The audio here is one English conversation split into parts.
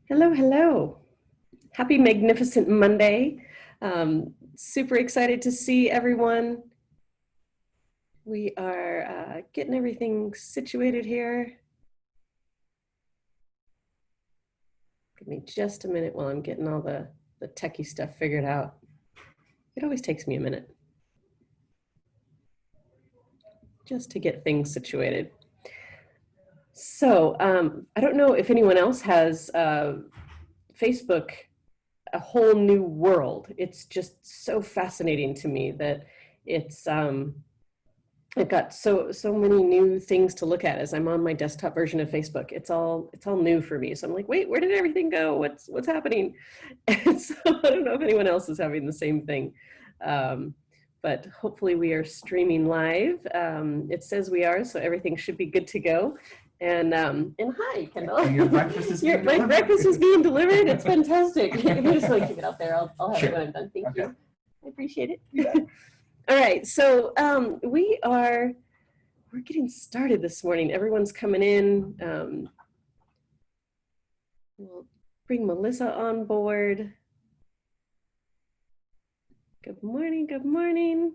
Hello, hello. Happy Magnificent Monday. Super excited to see everyone. We are getting everything situated here. Give me just a minute while I'm getting all the techie stuff figured out. It always takes me a minute just to get things situated. So I don't know if anyone else has Facebook, a whole new world. It's just so fascinating to me that it's I've got so many new things to look at as I'm on my desktop version of Facebook. It's all new for me. So I'm like, wait, where did everything go? What's happening? And so I don't know if anyone else is having the same thing. But hopefully we are streaming live. It says we are, so everything should be good to go. And hi, Kendall. And your breakfast is being my delivered? breakfast is being delivered. It's fantastic. If you just want to keep it out there, I'll have it when I'm done. Thank Okay. you. I appreciate it. All right, so we're getting started this morning. Everyone's coming in. We'll bring Melissa on board. Good morning, good morning.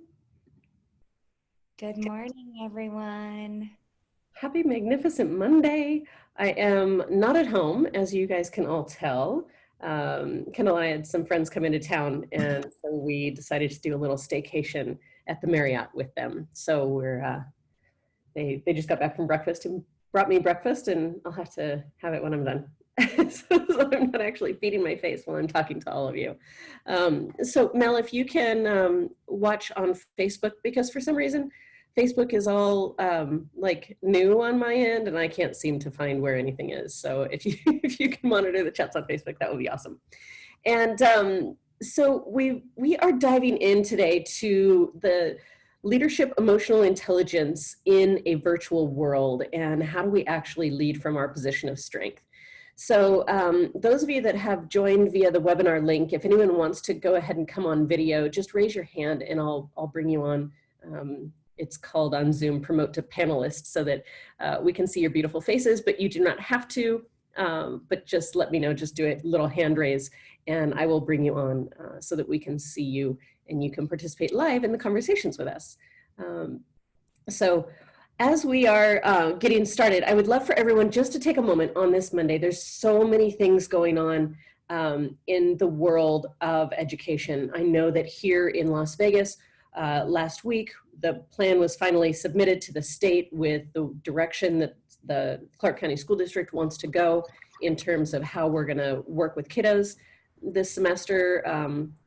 Good morning, everyone. Happy Magnificent Monday. I am not at home, as you guys can all tell. Kendall and I had some friends come into town, and so we decided to do a little staycation at the Marriott with them. So we're they just got back from breakfast and brought me breakfast, and I'll have to have it when I'm done. So I'm not actually feeding my face while I'm talking to all of you. So Mel, if you can watch on Facebook, because for some reason Facebook is all like new on my end, and I can't seem to find where anything is. So if you if you can monitor the chats on Facebook, that would be awesome. And so we are diving in today to the leadership emotional intelligence in a virtual world, and how do we actually lead from our position of strength. So those of you that have joined via the webinar link, if anyone wants to go ahead and come on video, just raise your hand and I'll bring you on. It's called on Zoom Promote to Panelists, so that we can see your beautiful faces, but you do not have to, but just let me know, just do a little hand raise and I will bring you on so that we can see you and you can participate live in the conversations with us. So as we are getting started, I would love for everyone just to take a moment on this Monday. There's so many things going on in the world of education. I know that here in Las Vegas last week, the plan was finally submitted to the state with the direction that the Clark County School District wants to go in terms of how we're gonna work with kiddos this semester,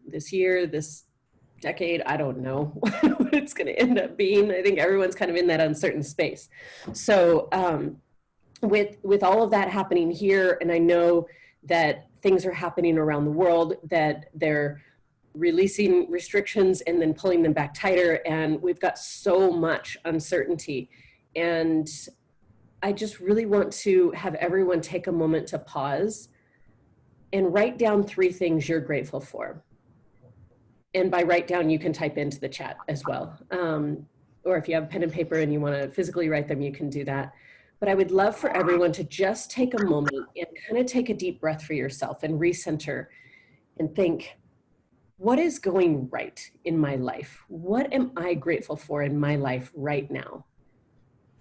this year, this decade. I don't know what it's going to end up being. I think everyone's kind of in that uncertain space. So with all of that happening here, and I know that things are happening around the world, that they're releasing restrictions and then pulling them back tighter, and we've got so much uncertainty. And I just really want to have everyone take a moment to pause and write down 3 things you're grateful for. And by write down, you can type into the chat as well. Or if you have pen and paper and you want to physically write them, you can do that. But I would love for everyone to just take a moment and kind of take a deep breath for yourself and recenter and think, what is going right in my life? What am I grateful for in my life right now?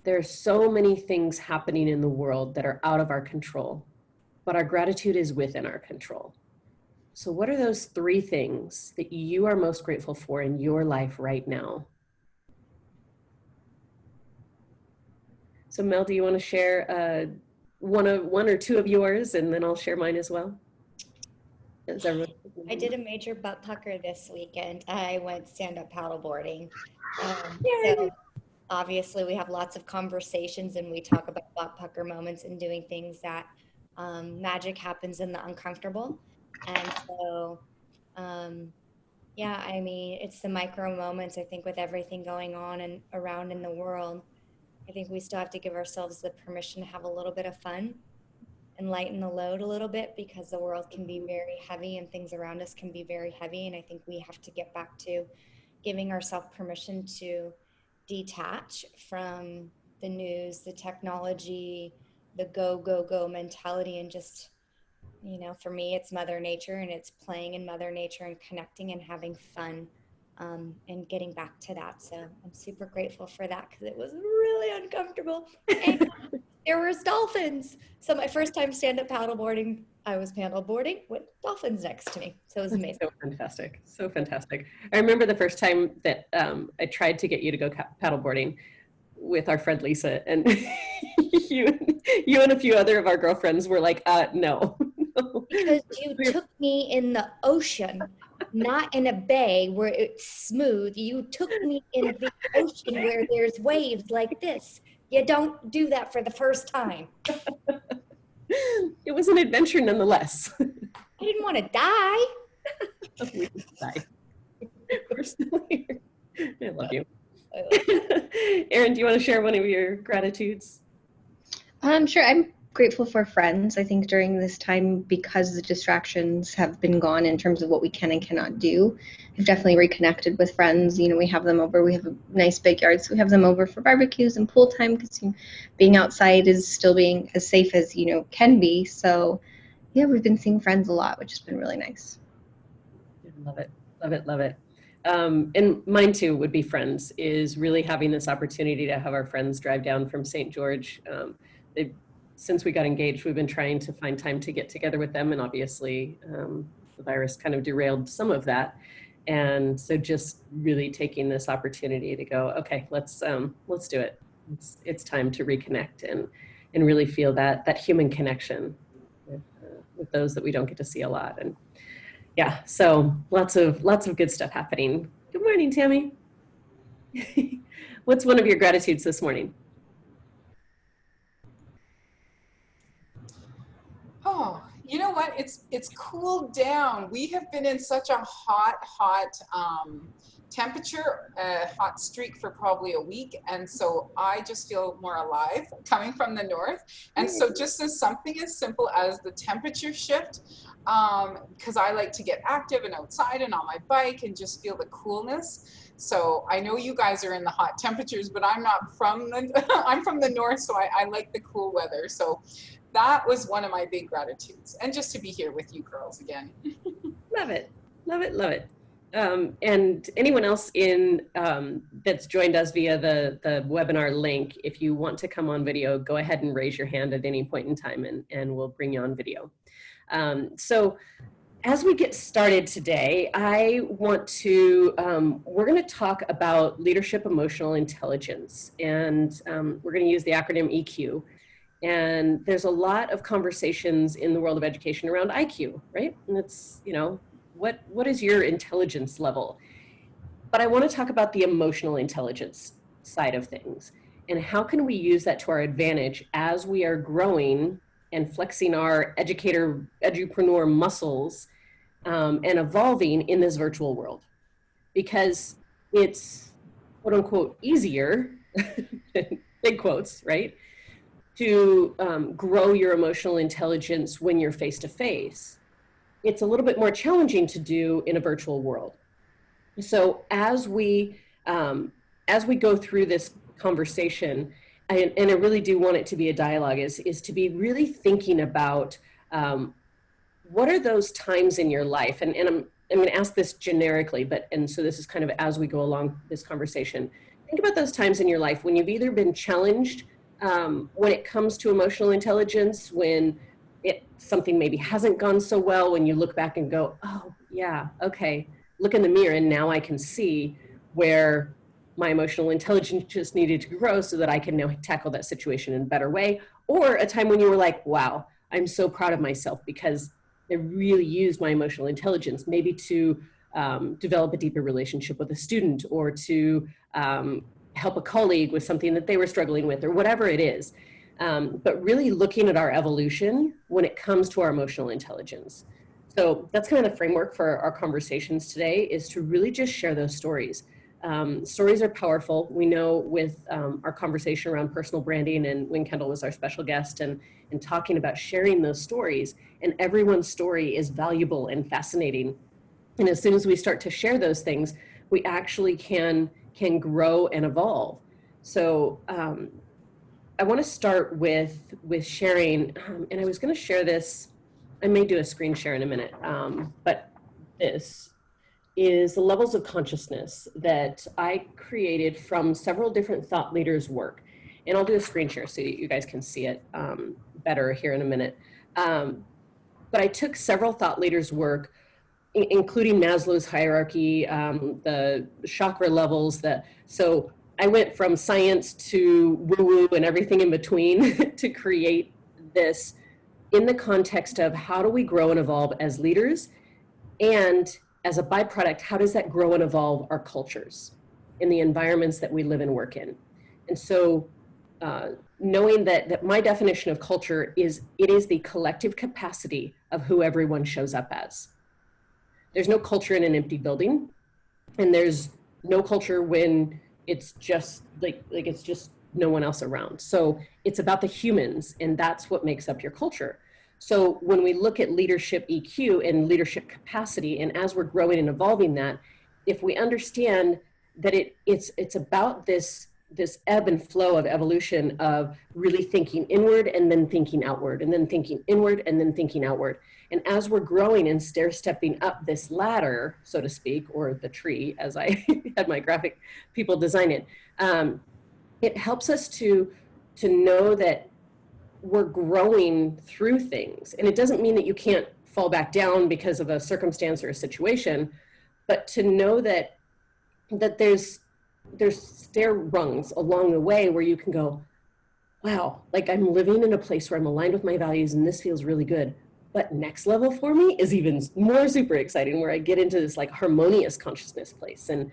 There are so many things happening in the world that are out of our control, but our gratitude is within our control. So what are those 3 things that you are most grateful for in your life right now? So Mel, do you want to share one or 2 of yours, and then I'll share mine as well? I did a major butt pucker this weekend. I went stand-up paddleboarding. So obviously we have lots of conversations and we talk about butt pucker moments and doing things that magic happens in the uncomfortable. And so, yeah, I mean, it's the micro moments, I think, with everything going on and around in the world. I think we still have to give ourselves the permission to have a little bit of fun and lighten the load a little bit, because the world can be very heavy and things around us can be very heavy. And I think we have to get back to giving ourselves permission to detach from the news, the technology, the go, go, go mentality, and just You know, for me, it's Mother Nature, and it's playing in Mother Nature and connecting and having fun, and getting back to that. So I'm super grateful for that because it was really uncomfortable. And there was dolphins. So my first time stand-up paddleboarding, I was paddleboarding with dolphins next to me. So it was That's amazing. so fantastic. So fantastic. I remember the first time that I tried to get you to go paddleboarding with our friend Lisa, and you and a few other of our girlfriends were like, no. Because you took me in the ocean, not in a bay where it's smooth. You took me in the ocean where there's waves like this. You don't do that for the first time. It was an adventure nonetheless. I didn't want to die. We didn't die. We're still here. I love you. Erin, do you want to share one of your gratitudes? Sure. I'm grateful for friends. I think during this time, because the distractions have been gone in terms of what we can and cannot do, I've definitely reconnected with friends. You know, we have them over. We have a nice big yard, so we have them over for barbecues and pool time because being outside is still being as safe as, can be. So, yeah, we've been seeing friends a lot, which has been really nice. Love it. Love it. Love it. And mine too would be friends, is really having this opportunity to have our friends drive down from St. George. Since we got engaged, we've been trying to find time to get together with them. And obviously the virus kind of derailed some of that. And so just really taking this opportunity to go, okay, let's do it. It's time to reconnect and really feel that human connection with those that we don't get to see a lot. And yeah, so lots of good stuff happening. Good morning, Tammy. What's one of your gratitudes this morning? Oh, you know what? It's cooled down. We have been in such a hot temperature, a hot streak for probably a week, and so I just feel more alive coming from the north. And so just as something as simple as the temperature shift, because I like to get active and outside and on my bike and just feel the coolness. So I know you guys are in the hot temperatures, but I'm not from the I'm from the north, so I like the cool weather. So that was one of my big gratitudes, and just to be here with you girls again. Love it, love it, love it. And anyone else that's joined us via the webinar link, if you want to come on video, go ahead and raise your hand at any point in time, and we'll bring you on video. So as we get started today, I want to, we're going to talk about leadership emotional intelligence, and we're going to use the acronym EQ. And there's a lot of conversations in the world of education around IQ, right? And it's, what is your intelligence level? But I want to talk about the emotional intelligence side of things, and how can we use that to our advantage as we are growing and flexing our edupreneur muscles, and evolving in this virtual world. Because it's quote unquote easier, big quotes, right? To grow your emotional intelligence when you're face to face. It's a little bit more challenging to do in a virtual world. So as we go through this conversation, and I really do want it to be a dialogue, is to be really thinking about what are those times in your life, and I'm going to ask this generically, and so this is kind of as we go along this conversation. Think about those times in your life when you've either been challenged when it comes to emotional intelligence, when something maybe hasn't gone so well, when you look back and go, oh yeah, okay, look in the mirror and now I can see where my emotional intelligence just needed to grow so that I can now tackle that situation in a better way. Or a time when you were like, wow, I'm so proud of myself because I really used my emotional intelligence, maybe to develop a deeper relationship with a student, or to help a colleague with something that they were struggling with, or whatever it is. But really looking at our evolution when it comes to our emotional intelligence. So that's kind of the framework for our conversations today, is to really just share those stories. Stories are powerful. We know with our conversation around personal branding, and when Kendall was our special guest, and talking about sharing those stories, and everyone's story is valuable and fascinating. And as soon as we start to share those things, we actually can grow and evolve. So I want to start with sharing, and I was going to share this I may do a screen share in a minute, but this is the levels of consciousness that I created from several different thought leaders' work. And I'll do a screen share so you guys can see it better here in a minute. But I took several thought leaders' work, including Maslow's hierarchy, the chakra levels. So I went from science to woo-woo and everything in between to create this in the context of how do we grow and evolve as leaders, and as a byproduct, how does that grow and evolve our cultures in the environments that we live and work in? And so knowing that my definition of culture is it is the collective capacity of who everyone shows up as. There's no culture in an empty building, and there's no culture when it's just like it's just no one else around. So it's about the humans, and that's what makes up your culture. So when we look at leadership EQ and leadership capacity, and as we're growing and evolving that, if we understand that it's about this ebb and flow of evolution of really thinking inward and then thinking outward, and then thinking inward and then thinking outward. And as we're growing and stair-stepping up this ladder, so to speak, or the tree, as I had my graphic people design it, it helps us to know that we're growing through things. And it doesn't mean that you can't fall back down because of a circumstance or a situation, but to know that there's stair rungs along the way where you can go, wow, like I'm living in a place where I'm aligned with my values and this feels really good. But next level for me is even more super exciting, where I get into this like harmonious consciousness place, and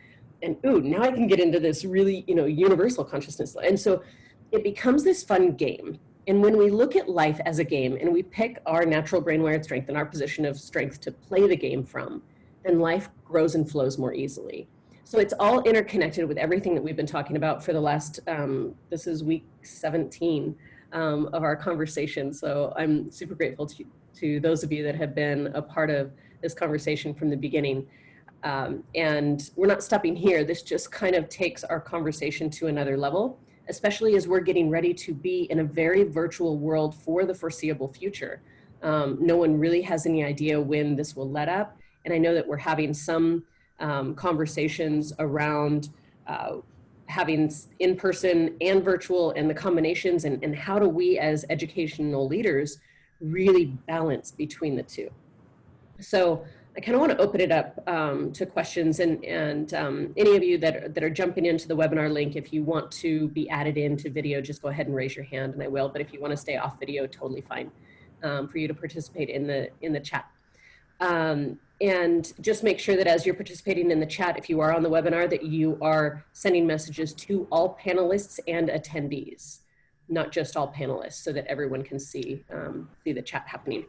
ooh, now I can get into this really, universal consciousness. And so it becomes this fun game. And when we look at life as a game and we pick our natural brain-wired strength and our position of strength to play the game from, then life grows and flows more easily. So it's all interconnected with everything that we've been talking about for the last, this is week 17 of our conversation. So I'm super grateful to those of you that have been a part of this conversation from the beginning. And we're not stopping here. This just kind of takes our conversation to another level, especially as we're getting ready to be in a very virtual world for the foreseeable future. No one really has any idea when this will let up. And I know that we're having some conversations around having in-person and virtual, and the combinations, and how do we as educational leaders really balance between the two. So I kind of want to open it up to questions, and any of you that are jumping into the webinar link, if you want to be added into video, just go ahead and raise your hand and I will. But if you want to stay off video, totally fine for you to participate in the chat. And just make sure that as you're participating in the chat, if you are on the webinar, that you are sending messages to all panelists and attendees, not just all panelists, so that everyone can see the chat happening.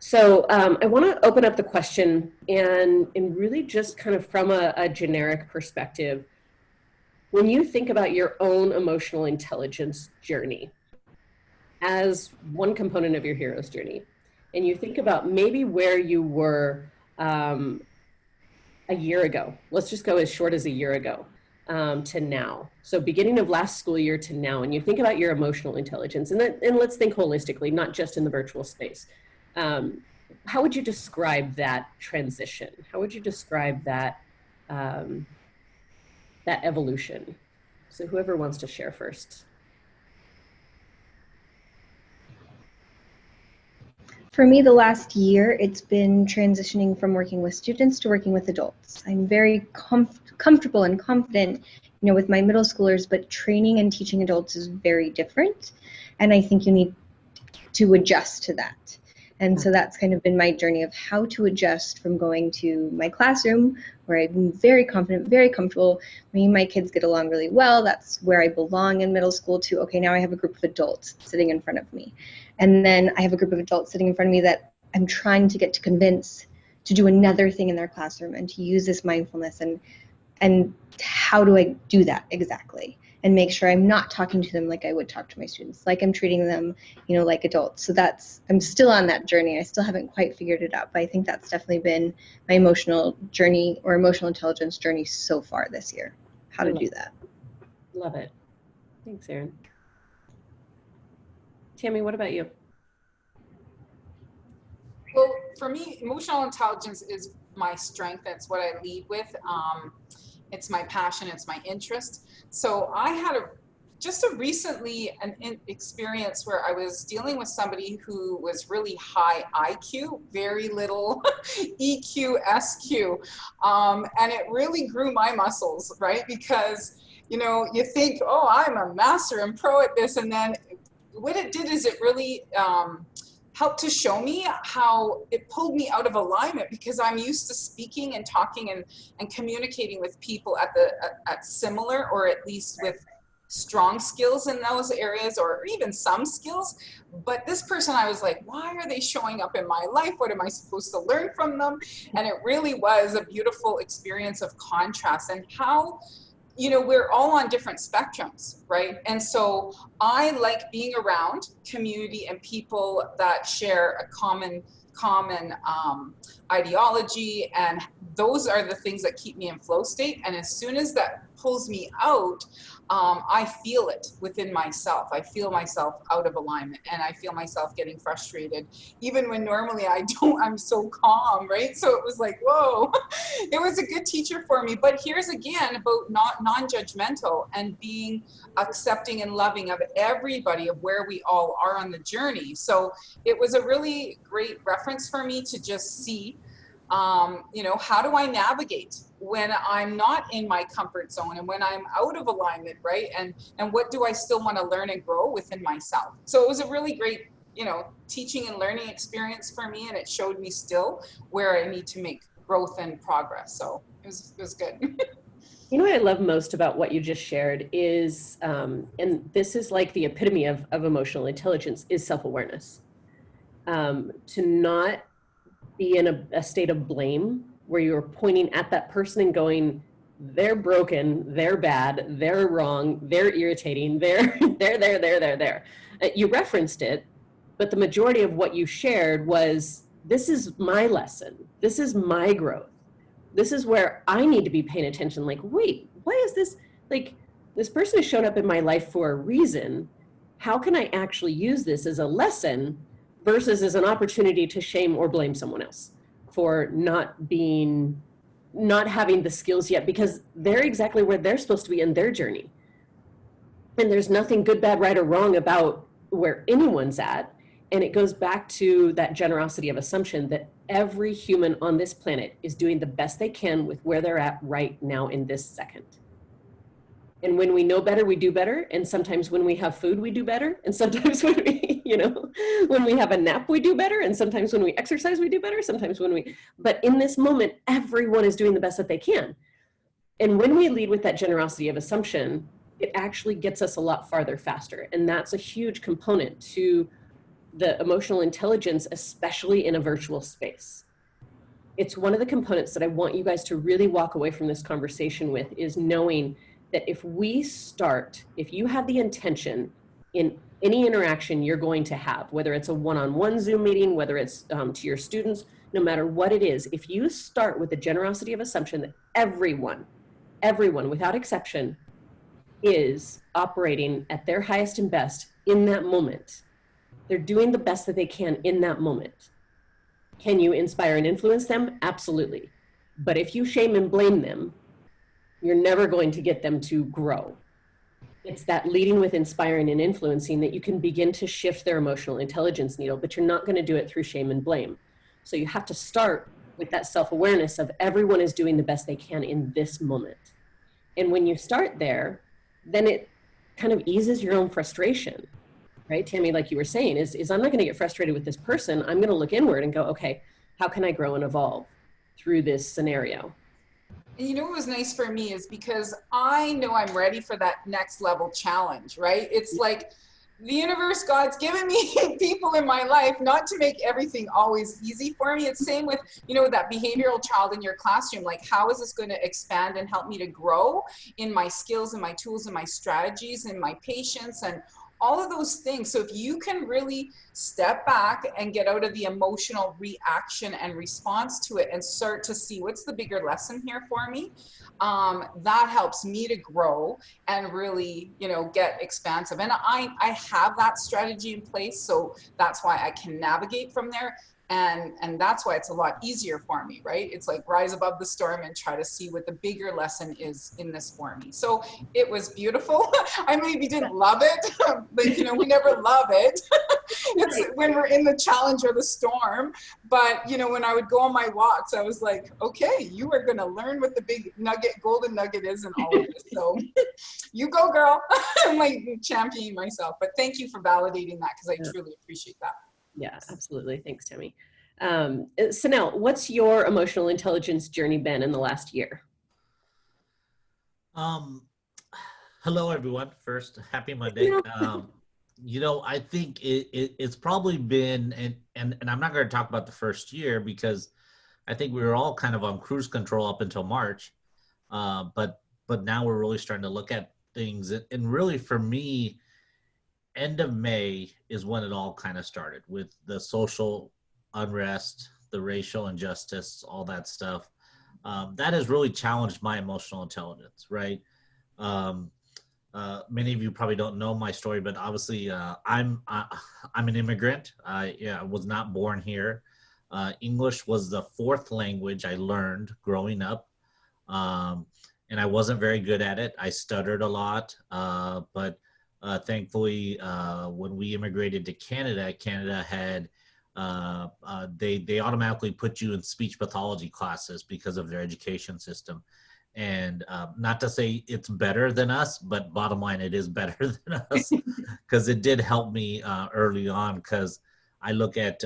So I want to open up the question and really just kind of from a generic perspective, when you think about your own emotional intelligence journey as one component of your hero's journey, and you think about maybe where you were a year ago, let's just go as short as a year ago to now. So beginning of last school year to now, and you think about your emotional intelligence, and let's think holistically, not just in the virtual space. How would you describe that transition? How would you describe that, that evolution? So whoever wants to share first. For me, the last year, it's been transitioning from working with students to working with adults. I'm very comfortable and confident, with my middle schoolers, but training and teaching adults is very different. And I think you need to adjust to that. And so that's kind of been my journey of how to adjust from going to my classroom, where I'm very confident, very comfortable. Me and my kids get along really well. That's where I belong in middle school, to, okay, now I have a group of adults sitting in front of me. And then I have a group of adults sitting in front of me that I'm trying to get to convince to do another thing in their classroom and to use this mindfulness. And how do I do that exactly? And make sure I'm not talking to them like I would talk to my students, like I'm treating them, like adults. So I'm still on that journey. I still haven't quite figured it out, but I think that's definitely been my emotional journey, or emotional intelligence journey so far this year, how to do that. Love it. Thanks, Erin. Tammy, what about you? for me, emotional intelligence is my strength. That's what I lead with. It's my passion, it's my interest. So I had just a recently an experience where I was dealing with somebody who was really high IQ, very little EQ, SQ. And it really grew my muscles, right? Because, you know, you think, oh, I'm a master and pro at this. And then what it did is it really helped to show me how it pulled me out of alignment, because I'm used to speaking and talking and communicating with people at similar, or at least with strong skills in those areas, or even some skills. But this person, I was like, why are they showing up in my life? What am I supposed to learn from them? And it really was a beautiful experience of contrast, and how, you know, we're all on different spectrums, right? And so I like being around community and people that share a common ideology, and those are the things that keep me in flow state. And as soon as that pulls me out, I feel it within myself. I feel myself out of alignment, and I feel myself getting frustrated, even when normally I don't. I'm so calm, right? So it was like, whoa, it was a good teacher for me. But here's again about not non-judgmental and being accepting and loving of everybody, of where we all are on the journey. So it was a really great reference for me to just see, you know, how do I navigate when I'm not in my comfort zone and when I'm out of alignment, right? And what do I still want to learn and grow within myself? So it was a really great, you know, teaching and learning experience for me, and it showed me still where I need to make growth and progress. So it was good. You know what I love most about what you just shared is, and this is like the epitome of emotional intelligence, is self-awareness. To not be in a state of blame where you're pointing at that person and going, they're broken, they're bad, they're wrong, they're irritating, they're. You referenced it, but the majority of what you shared was, this is my lesson. This is my growth. This is where I need to be paying attention. Like, wait, why is this, like, this person has shown up in my life for a reason. How can I actually use this as a lesson versus as an opportunity to shame or blame someone else for not having the skills yet, because they're exactly where they're supposed to be in their journey. And there's nothing good, bad, right, or wrong about where anyone's at. And it goes back to that generosity of assumption that every human on this planet is doing the best they can with where they're at right now in this second. And when we know better, we do better. And sometimes when we have food, we do better. And sometimes when we, you know, when we have a nap, we do better. And sometimes when we exercise, we do better. Sometimes but in this moment, everyone is doing the best that they can. And when we lead with that generosity of assumption, it actually gets us a lot farther faster. And that's a huge component to the emotional intelligence, especially in a virtual space. It's one of the components that I want you guys to really walk away from this conversation with, is knowing that if you have the intention in any interaction you're going to have, whether it's a one-on-one Zoom meeting, whether it's to your students, no matter what it is, if you start with the generosity of assumption that everyone without exception is operating at their highest and best in that moment, they're doing the best that they can in that moment. Can you inspire and influence them? Absolutely. But if you shame and blame them, you're never going to get them to grow. It's that leading with inspiring and influencing that you can begin to shift their emotional intelligence needle, but you're not going to do it through shame and blame. So you have to start with that self-awareness of everyone is doing the best they can in this moment. And when you start there, then it kind of eases your own frustration, right? Tammy, like you were saying, is I'm not going to get frustrated with this person. I'm going to look inward and go, okay, how can I grow and evolve through this scenario? And you know what was nice for me is because I know I'm ready for that next level challenge, right? It's like the universe, God's given me people in my life, not to make everything always easy for me. It's same with, you know, that behavioral child in your classroom. Like, how is this going to expand and help me to grow in my skills and my tools and my strategies and my patience and all of those things. So if you can really step back and get out of the emotional reaction and response to it and start to see what's the bigger lesson here for me, that helps me to grow and really, you know, get expansive. And I have that strategy in place. So that's why I can navigate from there. And that's why it's a lot easier for me, right? It's like rise above the storm and try to see what the bigger lesson is in this for me. So it was beautiful. I maybe didn't love it, but you know, we never love it. It's when we're in the challenge or the storm. But you know, when I would go on my walks, I was like, okay, you are going to learn what the big nugget, golden nugget is in all of this. So you go, girl. I'm like championing myself. But thank you for validating that, because I truly appreciate that. Yeah, absolutely. Thanks, Tammy. Sanel, what's your emotional intelligence journey been in the last year? Hello, everyone. First, happy Monday. You know, I think it's probably been, and I'm not going to talk about the first year because I think we were all kind of on cruise control up until March. But now we're really starting to look at things. And really, for me, end of May is when it all kind of started with the social unrest, the racial injustice, all that stuff. That has really challenged my emotional intelligence, right? Many of you probably don't know my story, but obviously I'm an immigrant. I was not born here. English was the fourth language I learned growing up, and I wasn't very good at it. I stuttered a lot, but thankfully, when we immigrated to Canada, Canada had they automatically put you in speech pathology classes because of their education system. And not to say it's better than us, but bottom line, it is better than us, because it did help me early on. Because I look at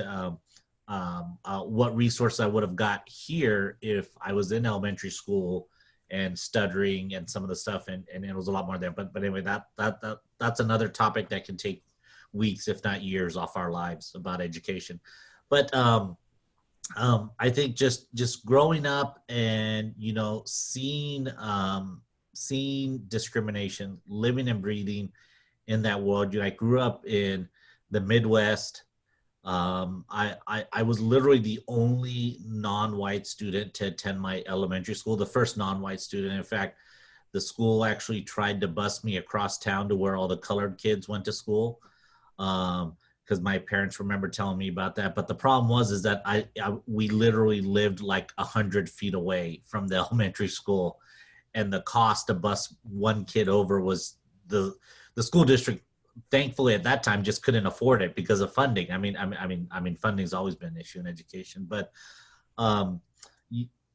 what resource I would have got here if I was in elementary school and stuttering and some of the stuff, and it was a lot more there. But anyway, that's another topic that can take weeks, if not years, off our lives about education. But I think just growing up and, you know, seeing discrimination, living and breathing in that world. You know, I grew up in the Midwest. I was literally the only non-white student to attend my elementary school, the first non-white student. In fact, the school actually tried to bus me across town to where all the colored kids went to school. Because my parents remember telling me about that. But the problem was that we literally lived like 100 feet away from the elementary school, and the cost to bus one kid over was the school district. Thankfully, at that time, just couldn't afford it because of funding. I mean, funding's always been an issue in education. But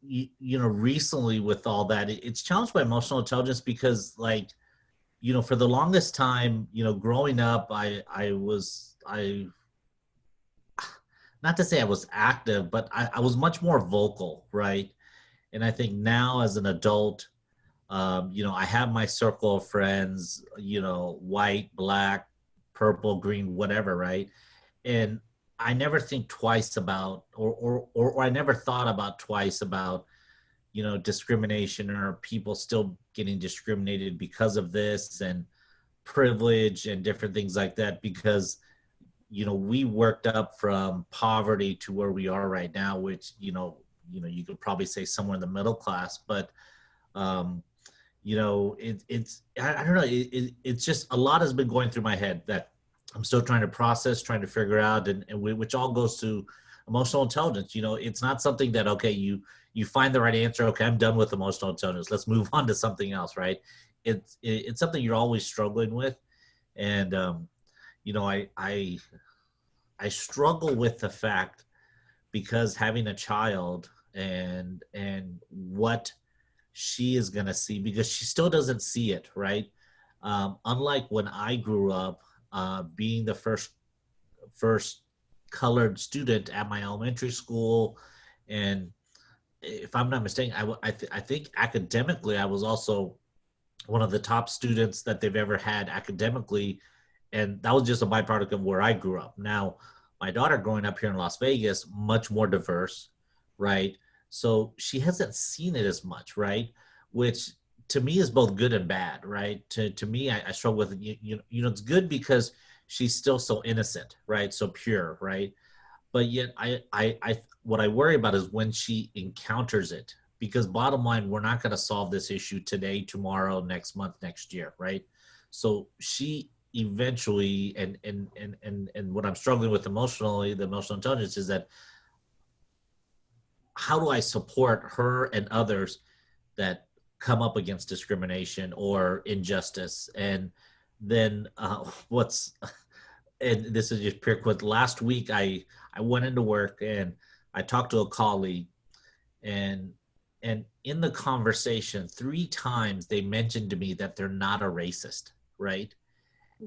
you know, recently with all that, it's challenged my emotional intelligence because, like, you know, for the longest time, you know, growing up, I not to say I was active, but I was much more vocal, right? And I think now as an adult, you know, I have my circle of friends, you know, white, black, purple, green, whatever, right? And I never think twice about, or I never thought about twice about, you know, discrimination or people still getting discriminated because of this and privilege and different things like that, because, you know, we worked up from poverty to where we are right now, which, you know, you could probably say somewhere in the middle class, but, you know, I don't know. It's just a lot has been going through my head that I'm still trying to process, trying to figure out, and which all goes to emotional intelligence. You know, it's not something that, okay, you find the right answer. Okay, I'm done with emotional intelligence. Let's move on to something else, right? It's something you're always struggling with. And, you know, I struggle with the fact, because having a child and what she is going to see, because she still doesn't see it, right? Unlike when I grew up, being the first colored student at my elementary school, and if I'm not mistaken, I think academically I was also one of the top students that they've ever had academically, and that was just a byproduct of where I grew up. Now, my daughter growing up here in Las Vegas, much more diverse, right? So she hasn't seen it as much, right? Which to me is both good and bad, right? To me, I struggle with it. You know, it's good because she's still so innocent, right? So pure, right? But yet what I worry about is when she encounters it, because bottom line, we're not going to solve this issue today, tomorrow, next month, next year, right? So she eventually, and what I'm struggling with emotionally, the emotional intelligence, is that how do I support her and others that come up against discrimination or injustice? And then and this is just pure quick. Last week, I went into work and I talked to a colleague, and in the conversation, 3 times they mentioned to me that they're not a racist, right?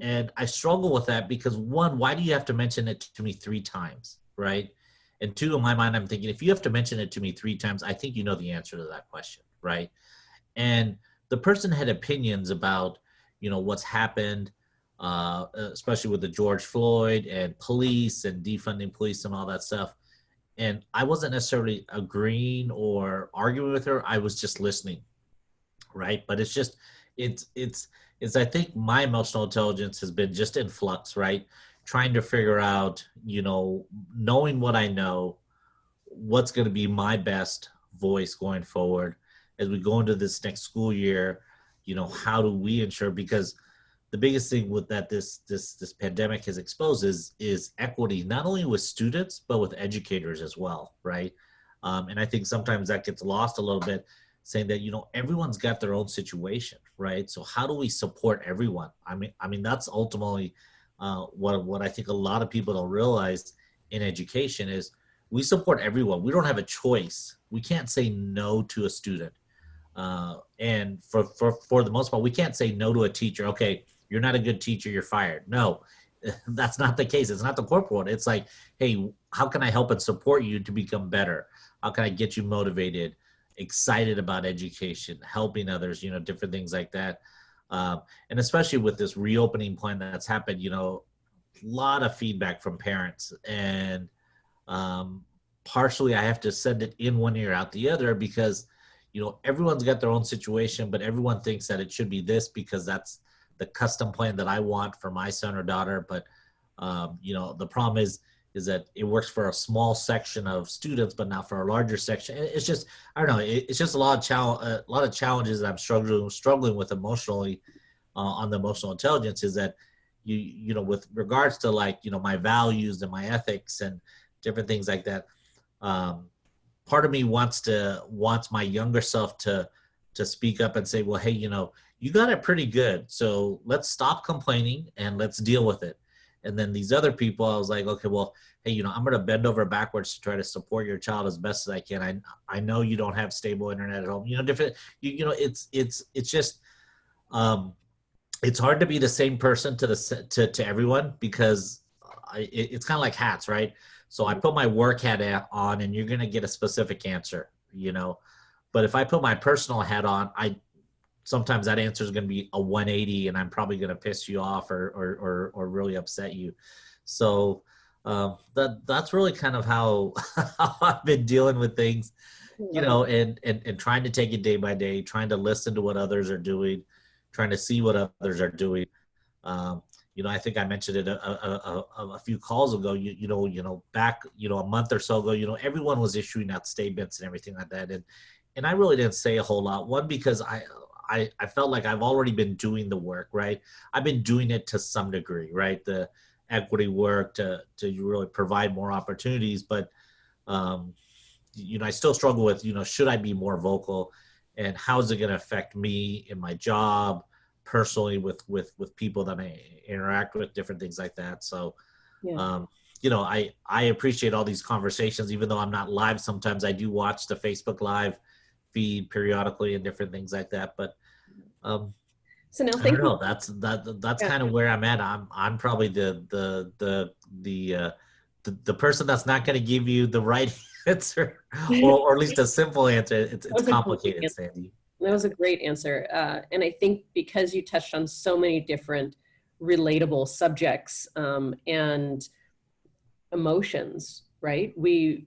And I struggle with that because, one, why do you have to mention it to me 3 times, right? And two, in my mind, I'm thinking, if you have to mention it to me 3 times, I think you know the answer to that question, right? And the person had opinions about, what's happened, especially with the George Floyd and police and defunding police and all that stuff. And I wasn't necessarily agreeing or arguing with her. I was just listening, right? But it's I think my emotional intelligence has been just in flux, right? Trying to figure out, knowing what I know, what's going to be my best voice going forward as we go into this next school year. How do we ensure, because the biggest thing with that this pandemic has exposed is equity, not only with students but with educators as well, right? And I think sometimes that gets lost a little bit, saying that everyone's got their own situation, right? So how do we support everyone? I mean that's ultimately what I think a lot of people don't realize in education is we support everyone. We don't have a choice. We can't say no to a student, and for the most part, we can't say no to a teacher. Okay, you're not a good teacher, you're fired. No, that's not the case. It's not the corporate world. It's like, hey, how can I help and support you to become better? How can I get you motivated, excited about education, helping others, different things like that. And especially with this reopening plan that's happened, a lot of feedback from parents. And partially I have to send it in one ear, out the other, because, everyone's got their own situation, but everyone thinks that it should be this because that's the custom plan that I want for my son or daughter. But the problem is that it works for a small section of students, but not for a larger section. It's just, I don't know. It's just a lot of challenges that I'm struggling with emotionally on the emotional intelligence. Is that with regards to my values and my ethics and different things like that. Part of me wants my younger self to speak up and say, well, hey, you got it pretty good. So let's stop complaining and let's deal with it. And then these other people, I was like, okay, well, hey, I'm going to bend over backwards to try to support your child as best as I can. I know you don't have stable internet at home, different, it's just, it's hard to be the same person to everyone, because it's kind of like hats, right? So I put my work hat on and you're going to get a specific answer, but if I put my personal hat on, sometimes that answer is going to be a 180 and I'm probably going to piss you off or really upset you. So that's really kind of how, how I've been dealing with things, and trying to take it day by day, trying to listen to what others are doing, trying to see what others are doing. I think I mentioned it a few calls ago, back, a month or so ago, everyone was issuing out statements and everything like that. And I really didn't say a whole lot. One, because I felt like I've already been doing the work, right? I've been doing it to some degree, right? The equity work to really provide more opportunities. But, I still struggle with, should I be more vocal, and how is it going to affect me in my job, personally, with people that I interact with, different things like that. So, yeah. I appreciate all these conversations, even though I'm not live. Sometimes I do watch the Facebook Live feed periodically and different things like that. But so now, I don't know. That's kind of where I'm at. I'm probably the person that's not going to give you the right answer, or at least a simple answer. It's complicated, Sandy. That was a great answer. And I think because you touched on so many different relatable subjects and emotions, right? We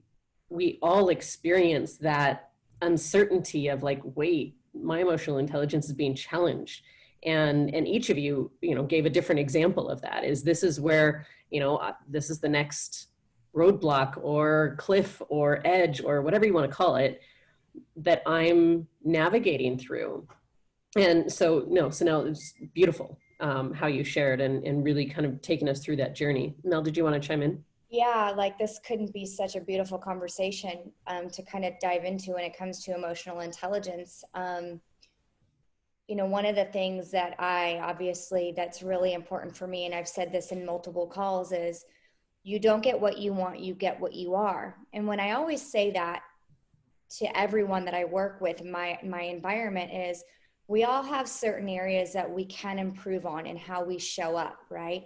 all experience that uncertainty of like, wait, my emotional intelligence is being challenged. And each of you, gave a different example of that. This is where, this is the next roadblock or cliff or edge or whatever you want to call it that I'm navigating through. And so now it's beautiful how you shared and really kind of taking us through that journey. Mel, did you want to chime in? Yeah, like this couldn't be such a beautiful conversation to kind of dive into when it comes to emotional intelligence. You know, one of the things that that's really important for me, and I've said this in multiple calls, is you don't get what you want, you get what you are. And when I always say that to everyone that I work with in my environment is we all have certain areas that we can improve on in how we show up, right?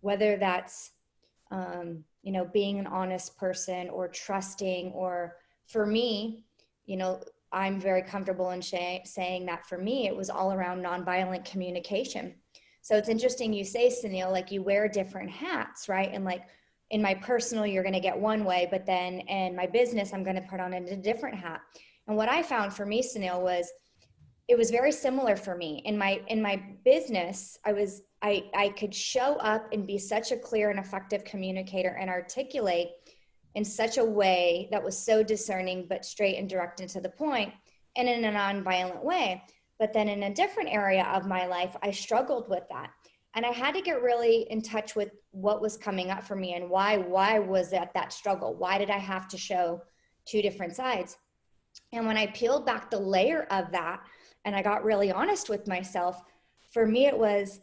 Whether that's you know, being an honest person or trusting, or for me, you know, I'm very comfortable in saying that for me, it was all around nonviolent communication. So it's interesting you say, Sunil, like you wear different hats, right? And like in my personal, you're going to get one way, but then in my business, I'm going to put on a different hat. And what I found for me, Sunil, was it was very similar for me in my business. I could show up and be such a clear and effective communicator and articulate in such a way that was so discerning but straight and direct and to the point and in a nonviolent way. But then in a different area of my life, I struggled with that, and I had to get really in touch with what was coming up for me and why was that struggle? Why did I have to show two different sides? And when I peeled back the layer of that and I got really honest with myself, for me, it was,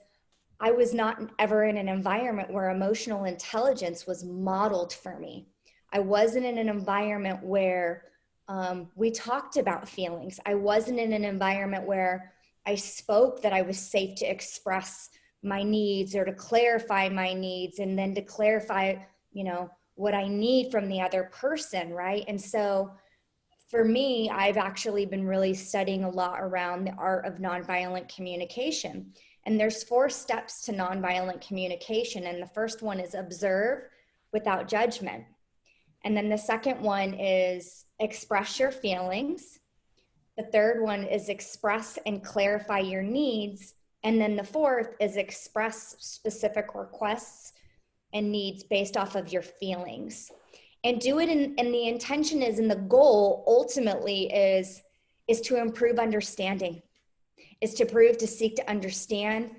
I was not ever in an environment where emotional intelligence was modeled for me. I wasn't in an environment where we talked about feelings. I wasn't in an environment where I spoke that I was safe to express my needs or to clarify my needs and then to clarify, you know, what I need from the other person, right? And so for me, I've actually been really studying a lot around the art of nonviolent communication. And there's 4 steps to nonviolent communication. And the first one is observe without judgment. And then the second one is express your feelings. The third one is express and clarify your needs. And then the fourth is express specific requests and needs based off of your feelings. And do it and the intention is, and the goal ultimately is to improve understanding, is to seek to understand,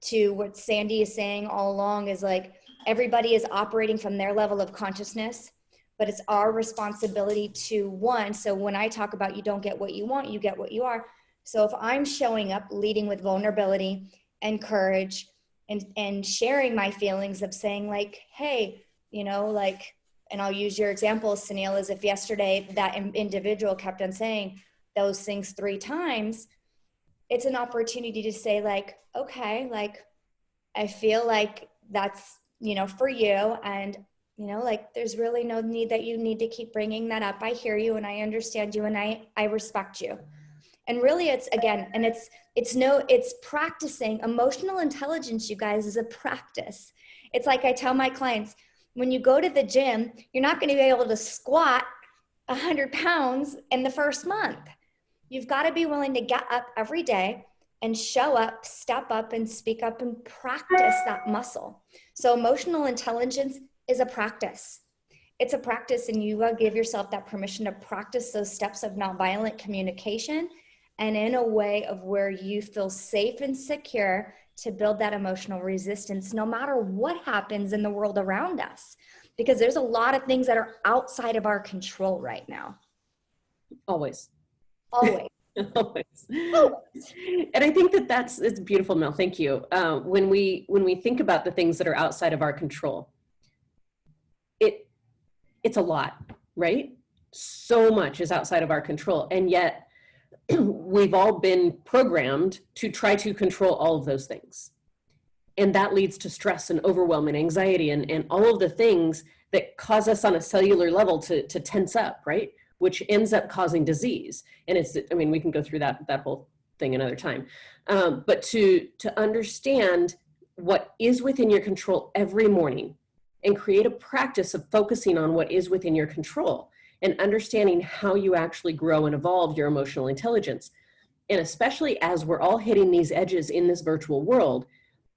to what Sandy is saying all along is like, everybody is operating from their level of consciousness, but it's our responsibility to one. So when I talk about you don't get what you want, you get what you are. So if I'm showing up, leading with vulnerability and courage and sharing my feelings of saying like, hey, you know, like, and I'll use your example, Sunil, as if yesterday that individual kept on saying those things 3 times, it's an opportunity to say like, okay, like, I feel like that's, you know, for you. And, you know, like, there's really no need that you need to keep bringing that up. I hear you and I understand you and I respect you. And really it's, again, and it's practicing. Emotional intelligence, you guys, is a practice. It's like I tell my clients, when you go to the gym, you're not going to be able to squat 100 pounds in the first month. You've got to be willing to get up every day and show up, step up and speak up and practice that muscle. So emotional intelligence is a practice. It's a practice, and you give yourself that permission to practice those steps of nonviolent communication and in a way of where you feel safe and secure to build that emotional resistance no matter what happens in the world around us, because there's a lot of things that are outside of our control right now. Always. Always. Always. And I think it's beautiful, Mel. Thank you. When we think about the things that are outside of our control, it's a lot, right? So much is outside of our control. And yet we've all been programmed to try to control all of those things. And that leads to stress and overwhelm and anxiety and all of the things that cause us on a cellular level to tense up, right? Which ends up causing disease. And we can go through that whole thing another time. But to understand what is within your control every morning and create a practice of focusing on what is within your control and understanding how you actually grow and evolve your emotional intelligence. And especially as we're all hitting these edges in this virtual world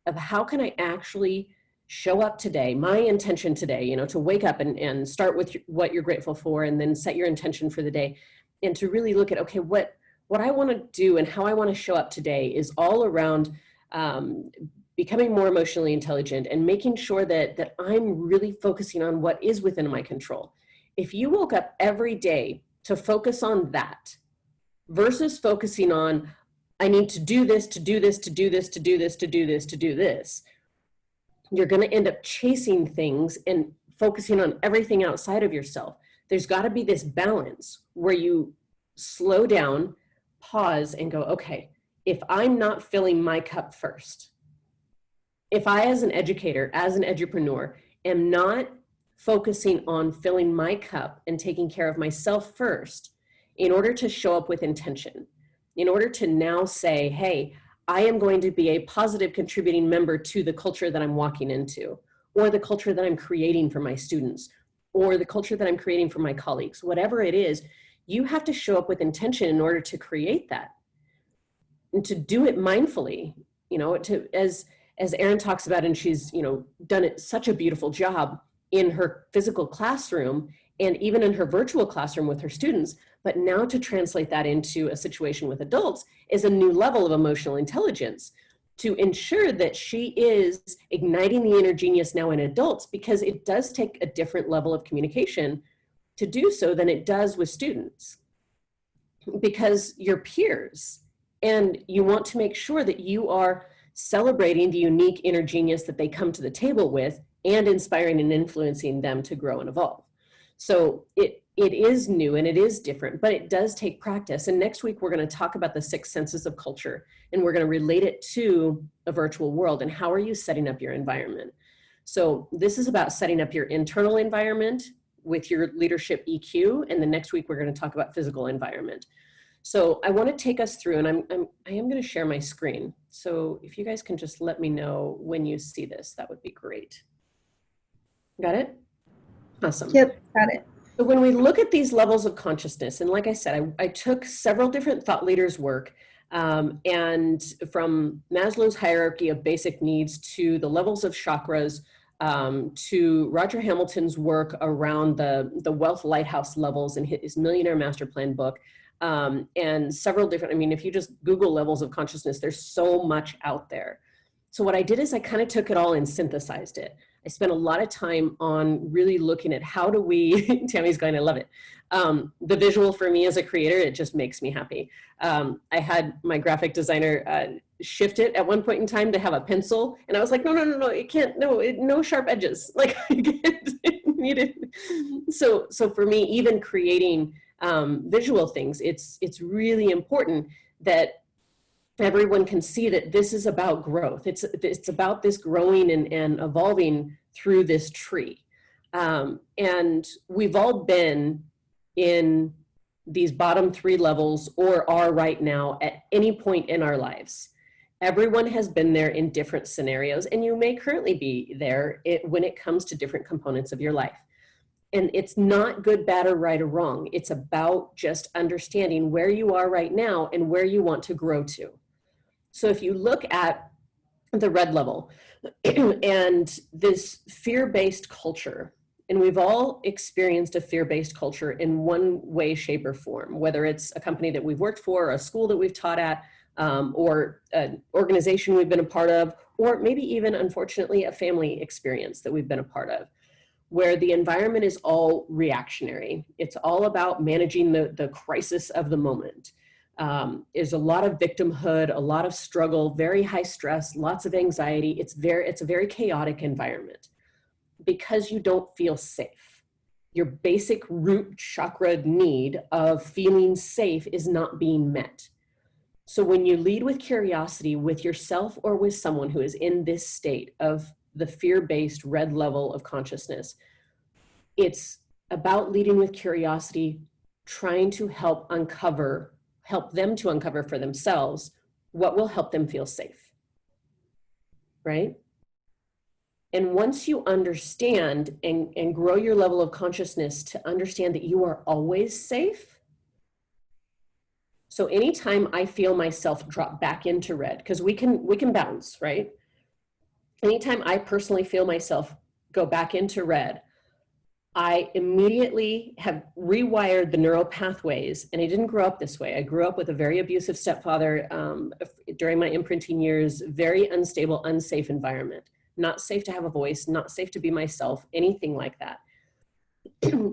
of how can I actually show up today, my intention today, you know, to wake up and start with what you're grateful for and then set your intention for the day and to really look at, okay, what I want to do and how I want to show up today is all around becoming more emotionally intelligent and making sure that I'm really focusing on what is within my control. If you woke up every day to focus on that versus focusing on, I need to do this, to do this, to do this, to do this, to do this, to do this, you're going to end up chasing things and focusing on everything outside of yourself. There's got to be this balance where you slow down, pause, and go, okay, if I'm not filling my cup first, if I, as an educator, as an edupreneur, am not focusing on filling my cup and taking care of myself first, in order to show up with intention, in order to now say, hey, I am going to be a positive contributing member to the culture that I'm walking into, or the culture that I'm creating for my students, or the culture that I'm creating for my colleagues, whatever it is, you have to show up with intention in order to create that. And to do it mindfully, you know, as Erin talks about, and she's, you know, done it such a beautiful job in her physical classroom and even in her virtual classroom with her students, but now to translate that into a situation with adults is a new level of emotional intelligence to ensure that she is igniting the inner genius now in adults, because it does take a different level of communication to do so than it does with students, because you're peers and you want to make sure that you are celebrating the unique inner genius that they come to the table with and inspiring and influencing them to grow and evolve. So it is new and it is different, but it does take practice. And next week, we're going to talk about the 6 senses of culture, and we're going to relate it to a virtual world and how are you setting up your environment. So this is about setting up your internal environment with your leadership EQ. And the next week, we're going to talk about physical environment. So I want to take us through, and I am going to share my screen. So if you guys can just let me know when you see this, that would be great. Got it? Awesome. Yep, got it. So when we look at these levels of consciousness, and like I said, I took several different thought leaders' work, and from Maslow's hierarchy of basic needs to the levels of chakras, to Roger Hamilton's work around the wealth lighthouse levels in his Millionaire Master Plan book, and several different, I mean, if you just Google levels of consciousness, there's so much out there. So what I did is I kind of took it all and synthesized it. I spent a lot of time on really looking at how do we, Tammy's going, I love it. The visual for me as a creator, it just makes me happy. I had my graphic designer shift it at one point in time to have a pencil. And I was like, no, it can't, no sharp edges. Like I need it. So for me, even creating visual things, it's really important that everyone can see that this is about growth. It's about this growing and evolving through this tree. And we've all been in these bottom 3 levels or are right now at any point in our lives. Everyone has been there in different scenarios, and you may currently be there when it comes to different components of your life. And it's not good, bad, or right or wrong. It's about just understanding where you are right now and where you want to grow to. So if you look at the red level and this fear-based culture, and we've all experienced a fear-based culture in one way, shape, or form, whether it's a company that we've worked for, or a school that we've taught at, or an organization we've been a part of, or maybe even, unfortunately, a family experience that we've been a part of, where the environment is all reactionary. It's all about managing the crisis of the moment. There's a lot of victimhood, a lot of struggle, very high stress, lots of anxiety. It's a very chaotic environment because you don't feel safe. Your basic root chakra need of feeling safe is not being met. So when you lead with curiosity with yourself or with someone who is in this state of the fear-based red level of consciousness, it's about leading with curiosity, trying to help them to uncover for themselves what will help them feel safe, right? And once you understand and grow your level of consciousness to understand that you are always safe. So anytime I feel myself drop back into red, because we can bounce, right? Anytime I personally feel myself go back into red, I immediately have rewired the neural pathways, and I didn't grow up this way. I grew up with a very abusive stepfather during my imprinting years, very unstable, unsafe environment. Not safe to have a voice, not safe to be myself, anything like that.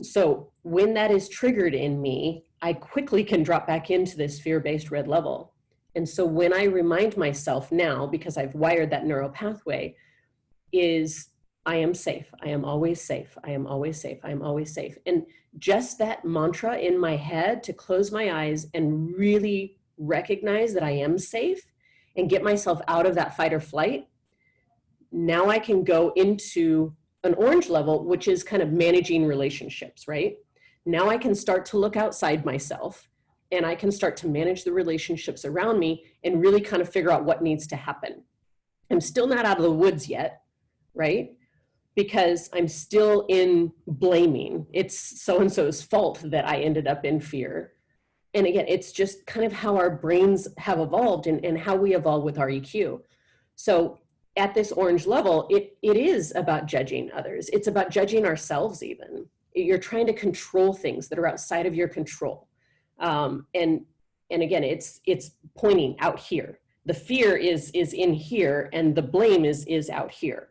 So when that is triggered in me, I quickly can drop back into this fear-based red level. And so when I remind myself now, because I've wired that neural pathway, is I am safe. I am always safe. I am always safe. I am always safe. And just that mantra in my head to close my eyes and really recognize that I am safe and get myself out of that fight or flight. Now I can go into an orange level, which is kind of managing relationships, right? Now I can start to look outside myself and I can start to manage the relationships around me and really kind of figure out what needs to happen. I'm still not out of the woods yet, right? Because I'm still in blaming. It's so-and-so's fault that I ended up in fear. And again, it's just kind of how our brains have evolved and how we evolve with our EQ. So at this orange level, it is about judging others. It's about judging ourselves even. You're trying to control things that are outside of your control. And again, it's pointing out here. The fear is in here and the blame is out here.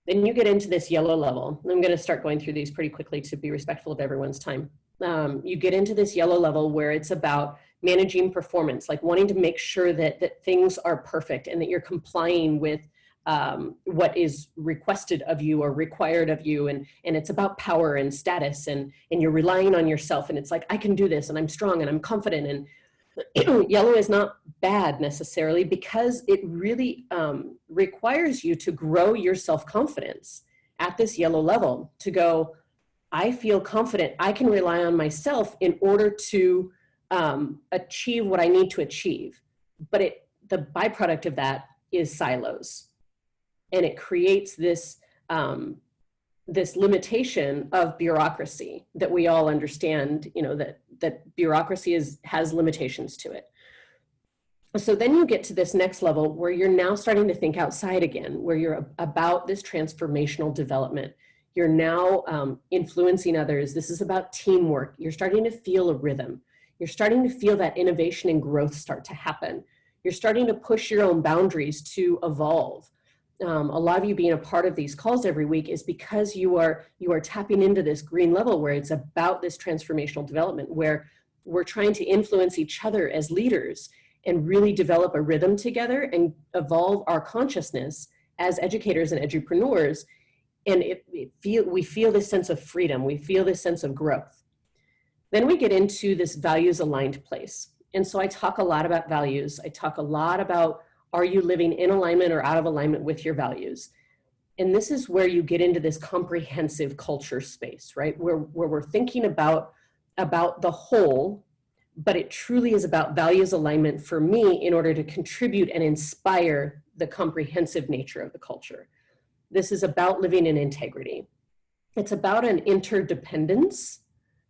Then you get into this yellow level. I'm going to start going through these pretty quickly to be respectful of everyone's time. You get into this yellow level where it's about managing performance, like wanting to make sure that things are perfect and that you're complying with what is requested of you or required of you. And it's about power and status and you're relying on yourself. And it's like, I can do this and I'm strong and I'm confident. And yellow is not bad necessarily because it really requires you to grow your self-confidence at this yellow level to go, I feel confident. I can rely on myself in order to achieve what I need to achieve. But the byproduct of that is silos. And it creates this, this limitation of bureaucracy that we all understand, you know, that bureaucracy has limitations to it. So then you get to this next level where you're now starting to think outside again, where you're about this transformational development. You're now influencing others. This is about teamwork. You're starting to feel a rhythm. You're starting to feel that innovation and growth start to happen. You're starting to push your own boundaries to evolve. A lot of you being a part of these calls every week is because you are tapping into this green level where it's about this transformational development, where we're trying to influence each other as leaders and really develop a rhythm together and evolve our consciousness as educators and edupreneurs. And we feel this sense of freedom. We feel this sense of growth. Then we get into this values aligned place. And so I talk a lot about values. I talk a lot about, are you living in alignment or out of alignment with your values? And this is where you get into this comprehensive culture space, right? Where we're thinking about the whole, but it truly is about values alignment for me in order to contribute and inspire the comprehensive nature of the culture. This is about living in integrity. It's about an interdependence,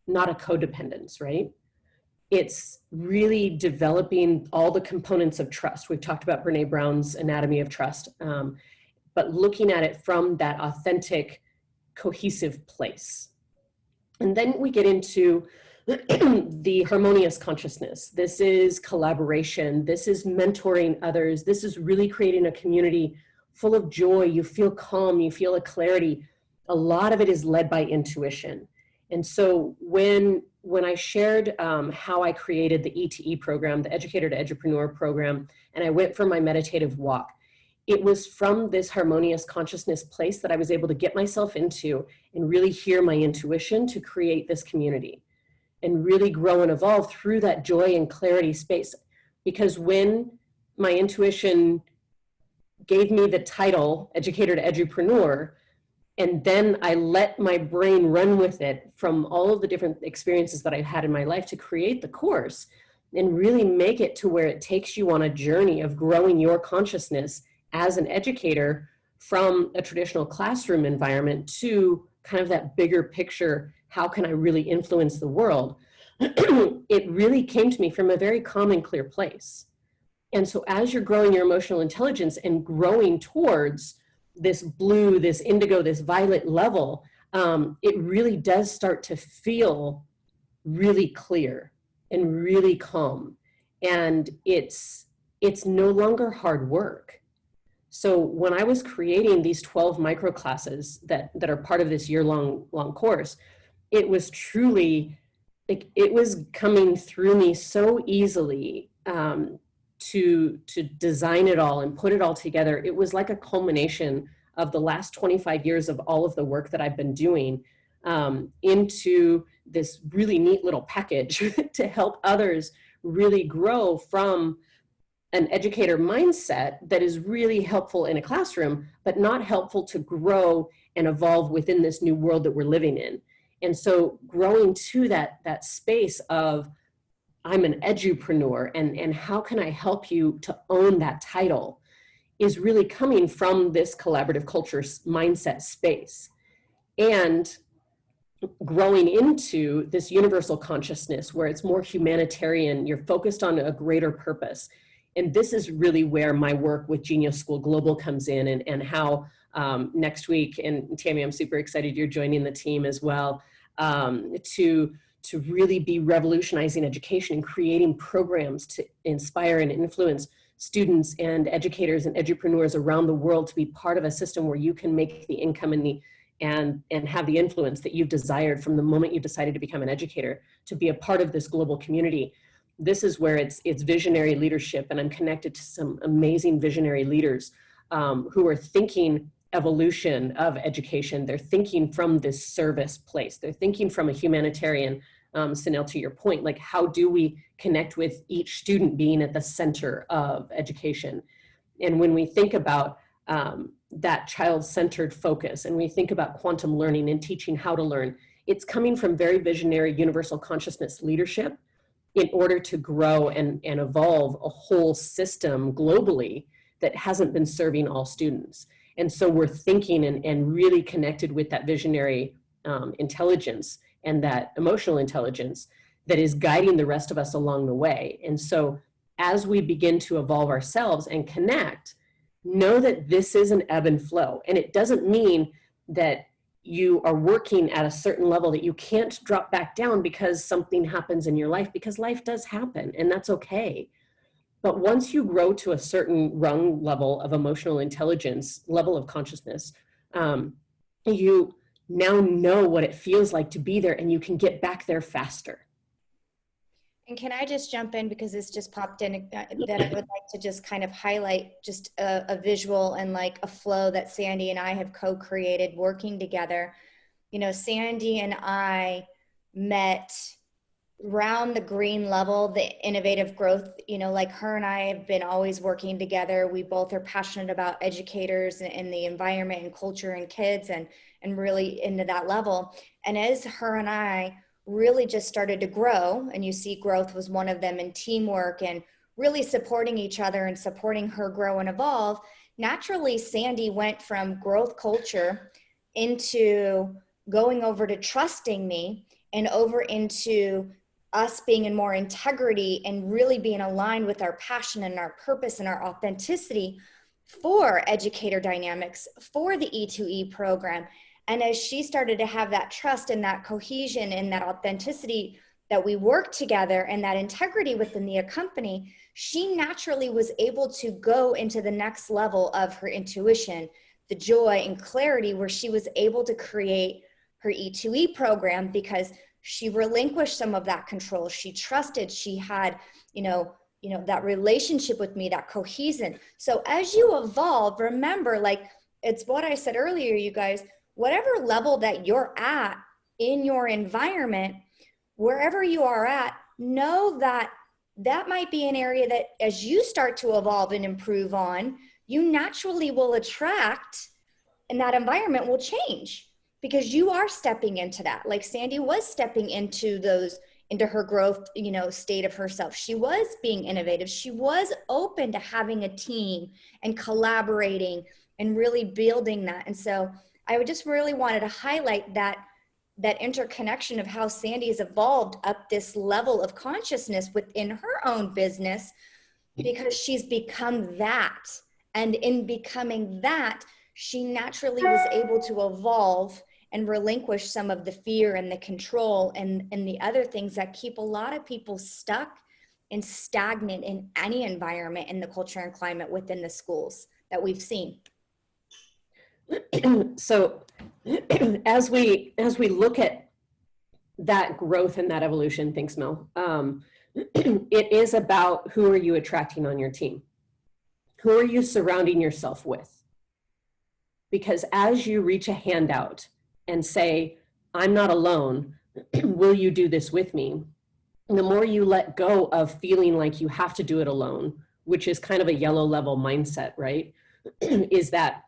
not a codependence, right? It's really developing all the components of trust. We've talked about Brene Brown's anatomy of trust, but looking at it from that authentic, cohesive place. And then we get into the harmonious consciousness. This is collaboration. This is mentoring others. This is really creating a community full of joy. You feel calm, you feel a clarity. A lot of it is led by intuition. And so when I shared how I created the ETE program, the Educator to Edupreneur program, and I went for my meditative walk, it was from this harmonious consciousness place that I was able to get myself into and really hear my intuition to create this community and really grow and evolve through that joy and clarity space. Because when my intuition gave me the title Educator to Edupreneur, and then I let my brain run with it from all of the different experiences that I've had in my life to create the course and really make it to where it takes you on a journey of growing your consciousness as an educator from a traditional classroom environment to kind of that bigger picture, how can I really influence the world? It really came to me from a very calm and clear place. And so as you're growing your emotional intelligence and growing towards this blue, this indigo, this violet level, it really does start to feel really clear and really calm. And it's no longer hard work. So when I was creating these 12 micro classes that are part of this year-long course, it was truly like it was coming through me so easily, to design it all and put it all together. It was like a culmination of the last 25 years of all of the work that I've been doing, into this really neat little package to help others really grow from an educator mindset that is really helpful in a classroom, but not helpful to grow and evolve within this new world that we're living in. And so growing to that space of, I'm an edupreneur, and how can I help you to own that title, is really coming from this collaborative culture mindset space. And growing into this universal consciousness where it's more humanitarian, you're focused on a greater purpose. And this is really where my work with Genius School Global comes in, and how next week, and Tammy, I'm super excited you're joining the team as well, to really be revolutionizing education and creating programs to inspire and influence students and educators and edupreneurs around the world to be part of a system where you can make the income and have the influence that you've desired from the moment you decided to become an educator, to be a part of this global community. This is where it's visionary leadership, and I'm connected to some amazing visionary leaders, who are thinking evolution of education. They're thinking from this service place. They're thinking from a humanitarian, Sunil, to your point, like how do we connect with each student being at the center of education? And when we think about that child-centered focus, and we think about quantum learning and teaching how to learn, it's coming from very visionary universal consciousness leadership in order to grow and evolve a whole system globally that hasn't been serving all students. And so we're thinking and really connected with that visionary intelligence and that emotional intelligence that is guiding the rest of us along the way. And so as we begin to evolve ourselves and connect, know that this is an ebb and flow. And it doesn't mean that you are working at a certain level that you can't drop back down because something happens in your life, because life does happen, and that's okay. But once you grow to a certain rung level of emotional intelligence, level of consciousness, you now know what it feels like to be there, and you can get back there faster. And can I just jump in, because this just popped in, that I would like to just kind of highlight just a visual and like a flow that Sandy and I have co-created working together. You know, Sandy and I met around the green level, the innovative growth, you know, like her and I have been always working together. We both are passionate about educators and the environment and culture and kids, and really into that level. And as her and I really just started to grow, and you see growth was one of them, and teamwork and really supporting each other and supporting her grow and evolve, naturally Sandy went from growth culture into going over to trusting me, and over into us being in more integrity and really being aligned with our passion and our purpose and our authenticity for educator dynamics, for the E2E program. And as she started to have that trust and that cohesion and that authenticity that we worked together and that integrity within the company, she naturally was able to go into the next level of her intuition, the joy and clarity, where she was able to create her E2E program because she relinquished some of that control. She trusted, she had, you know, that relationship with me, that cohesion. So as you evolve, remember, like it's what I said earlier, you guys, whatever level that you're at in your environment, wherever you are at, know that that might be an area that as you start to evolve and improve on, you naturally will attract, and that environment will change because you are stepping into that. Like Sandy was stepping into her growth, you know, state of herself. She was being innovative. She was open to having a team and collaborating and really building that. And so I just really wanted to highlight that interconnection of how Sandy has evolved up this level of consciousness within her own business, because she's become that. And in becoming that, she naturally was able to evolve and relinquish some of the fear and the control and the other things that keep a lot of people stuck and stagnant in any environment in the culture and climate within the schools that we've seen. So as we look at that growth and that evolution, thanks, Mel, it is about who are you attracting on your team? Who are you surrounding yourself with? Because as you reach a hand out and say, I'm not alone, will you do this with me? And the more you let go of feeling like you have to do it alone, which is kind of a yellow level mindset, right? Is that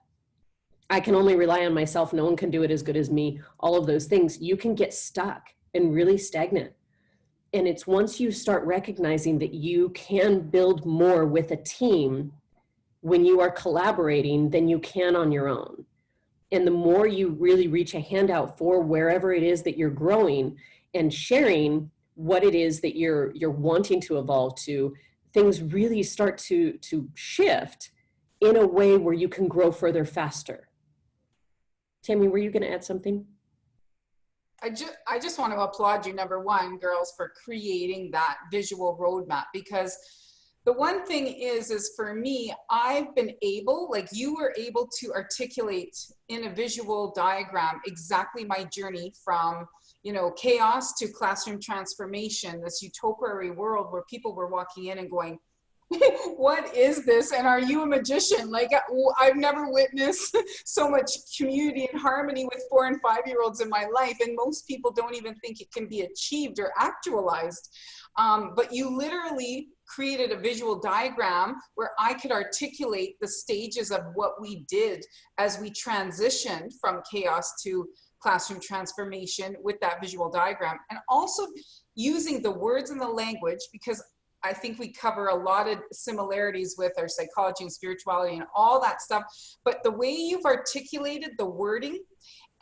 I can only rely on myself, no one can do it as good as me, all of those things, you can get stuck and really stagnant. And it's once you start recognizing that you can build more with a team when you are collaborating than you can on your own. And the more you really reach a handout for wherever it is that you're growing and sharing what it is that you're wanting to evolve to, things really start to shift in a way where you can grow further faster. Tammy, were you going to add something? I just want to applaud you, number one, girls, for creating that visual roadmap, because the one thing is for me, I've been able, like you were able to articulate in a visual diagram exactly my journey from, you know, chaos to classroom transformation, this utopiary world where people were walking in and going, what is this? And are you a magician? Like, I've never witnessed so much community and harmony with 4 and 5-year-olds in my life. And most people don't even think it can be achieved or actualized. But you literally created a visual diagram where I could articulate the stages of what we did as we transitioned from chaos to classroom transformation with that visual diagram. And also using the words and the language, because I think we cover a lot of similarities with our psychology and spirituality and all that stuff. But the way you've articulated the wording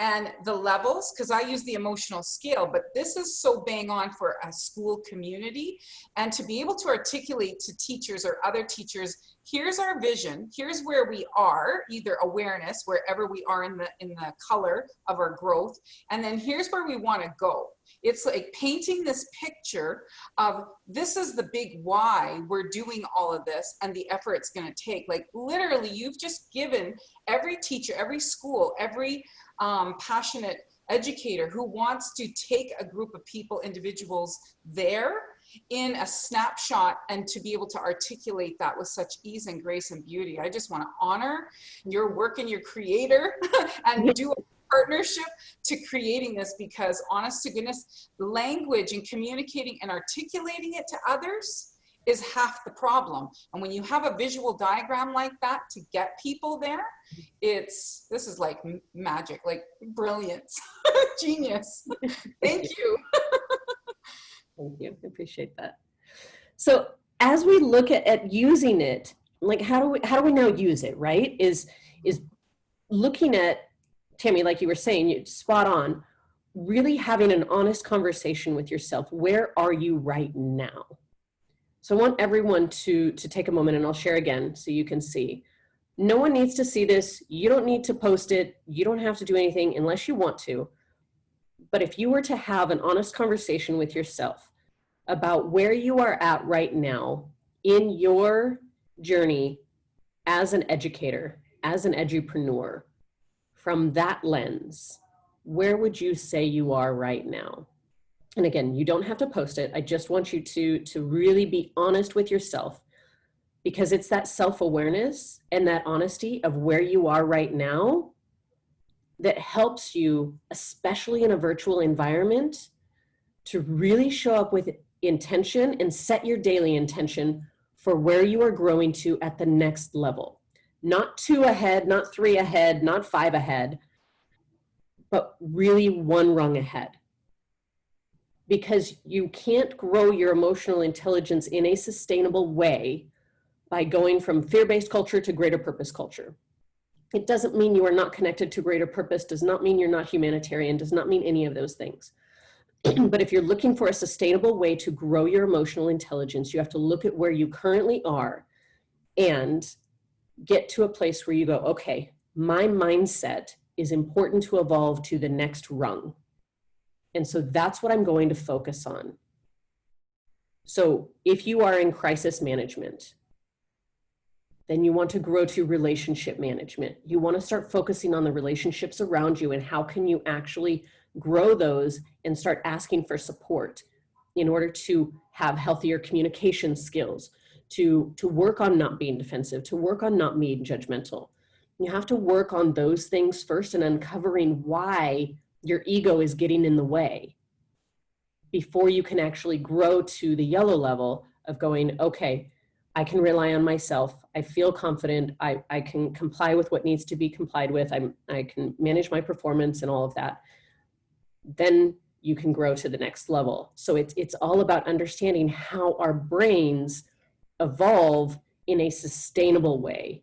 and the levels, because I use the emotional scale, but this is so bang on for a school community. And to be able to articulate to teachers or other teachers, here's our vision, here's where we are, either awareness, wherever we are in the color of our growth, and then here's where we want to go. It's like painting this picture of this is the big why we're doing all of this and the effort it's going to take. Like literally, you've just given every teacher, every school, every passionate educator who wants to take a group of people, individuals there in a snapshot and to be able to articulate that with such ease and grace and beauty. I just want to honor your work and your creator and do a partnership to creating this, because honest to goodness, language and communicating and articulating it to others is half the problem. And when you have a visual diagram like that to get people there, this is like magic, like brilliance, genius. Thank you. Thank you, I appreciate that. So as we look at using it, like how do we now use it, right? Is looking at, Tammy, like you were saying, you spot on, really having an honest conversation with yourself. Where are you right now? So I want everyone to take a moment, and I'll share again so you can see. No one needs to see this. You don't need to post it. You don't have to do anything unless you want to. But if you were to have an honest conversation with yourself about where you are at right now in your journey as an educator, as an edupreneur, from that lens, where would you say you are right now? And again, you don't have to post it. I just want you to really be honest with yourself, because it's that self-awareness and that honesty of where you are right now that helps you, especially in a virtual environment, to really show up with intention and set your daily intention for where you are growing to at the next level. Not 2 ahead, not 3 ahead, not 5 ahead, but really 1 rung ahead. Because you can't grow your emotional intelligence in a sustainable way by going from fear-based culture to greater purpose culture. It doesn't mean you are not connected to greater purpose, does not mean you're not humanitarian, does not mean any of those things. But if you're looking for a sustainable way to grow your emotional intelligence, you have to look at where you currently are and get to a place where you go, okay, my mindset is important to evolve to the next rung. And so that's what I'm going to focus on. So if you are in crisis management, then you want to grow to relationship management. You want to start focusing on the relationships around you and how can you actually grow those and start asking for support in order to have healthier communication skills, to work on not being defensive, to work on not being judgmental. You have to work on those things first and uncovering why your ego is getting in the way before you can actually grow to the yellow level of going, okay, I can rely on myself. I feel confident. I can comply with what needs to be complied with. I can manage my performance and all of that. Then you can grow to the next level. So it's all about understanding how our brains evolve in a sustainable way,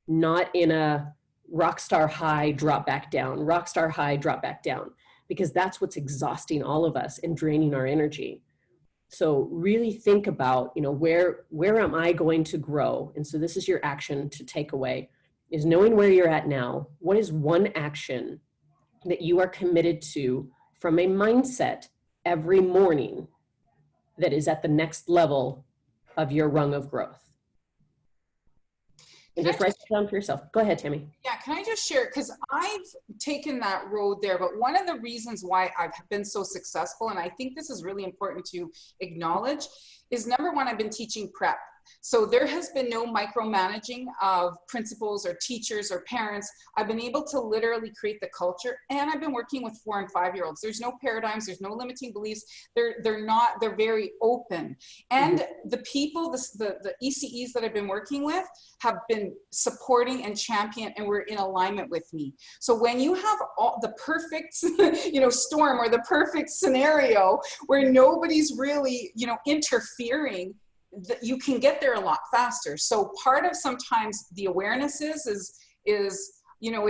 not in a rock star high, drop back down, rock star high, drop back down, because that's what's exhausting all of us and draining our energy. So really think about, where am I going to grow? And so this is your action to take away, is knowing where you're at now. What is one action that you are committed to from a mindset every morning that is at the next level of your rung of growth? And just write it down for yourself. Go ahead, Tammy. Yeah, can I just share, because I've taken that road there, but one of the reasons why I've been so successful, and I think this is really important to acknowledge, is number one, I've been teaching prep. So there has been no micromanaging of principals or teachers or parents. I've been able to literally create the culture, and I've been working with 4 and 5-year-olds. There's no paradigms, there's no limiting beliefs. They're very open. And the people, the ECEs that I've been working with have been supporting and champion, and we're in alignment with me. So when you have all the perfect, storm or the perfect scenario where nobody's really, interfering, that you can get there a lot faster. So part of sometimes the awareness is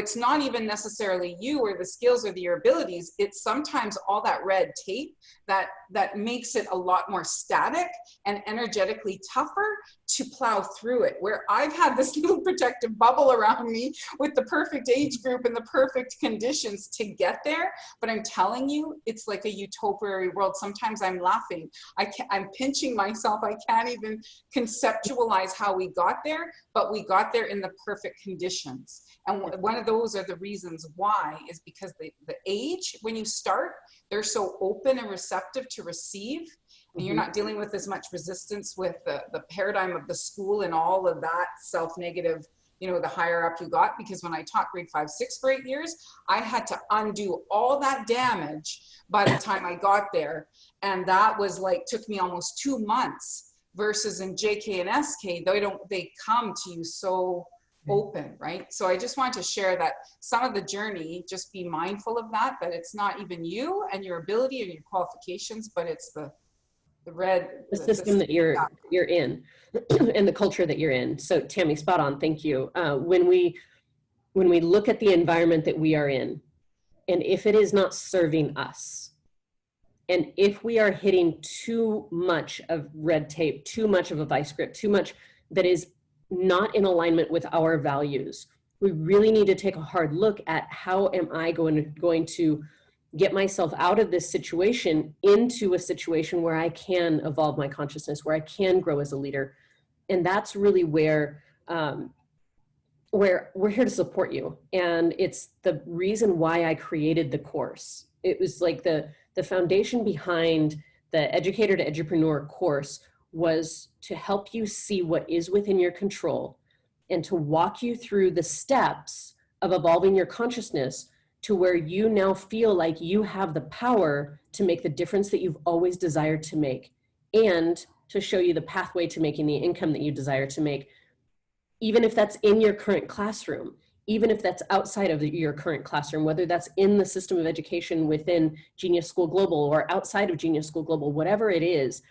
it's not even necessarily you or the skills or your abilities. It's sometimes all that red tape that makes it a lot more static and energetically tougher to plow through it. Where I've had this little protective bubble around me with the perfect age group and the perfect conditions to get there. But I'm telling you, it's like a utopian world. Sometimes I'm laughing. I'm pinching myself. I can't even conceptualize how we got there, but we got there in the perfect conditions. And one of those are the reasons why is because the age, when you start, they're so open and receptive to receive. And you're not dealing with as much resistance with the paradigm of the school and all of that self-negative, the higher up you got. Because when I taught grade 5, 6 for 8 years, I had to undo all that damage by the time I got there. And that was took me almost 2 months, versus in JK and SK, they come to you so open, right? So I just want to share that some of the journey, just be mindful of that it's not even you and your ability and your qualifications, but it's the system that you're in and the culture that you're in. So Tammy, spot on. Thank you. When we look at the environment that we are in, and if it is not serving us, and if we are hitting too much of red tape, too much of a vice grip, too much that is not in alignment with our values, we really need to take a hard look at how am I going to get myself out of this situation into a situation where I can evolve my consciousness, where I can grow as a leader. And that's really where we're here to support you. And it's the reason why I created the course. It was like the foundation behind the Educator to Edupreneur course was to help you see what is within your control and to walk you through the steps of evolving your consciousness to where you now feel like you have the power to make the difference that you've always desired to make, and to show you the pathway to making the income that you desire to make, even if that's in your current classroom, even if that's outside of your current classroom, whether that's in the system of education within Genius School Global or outside of Genius School Global, whatever it is,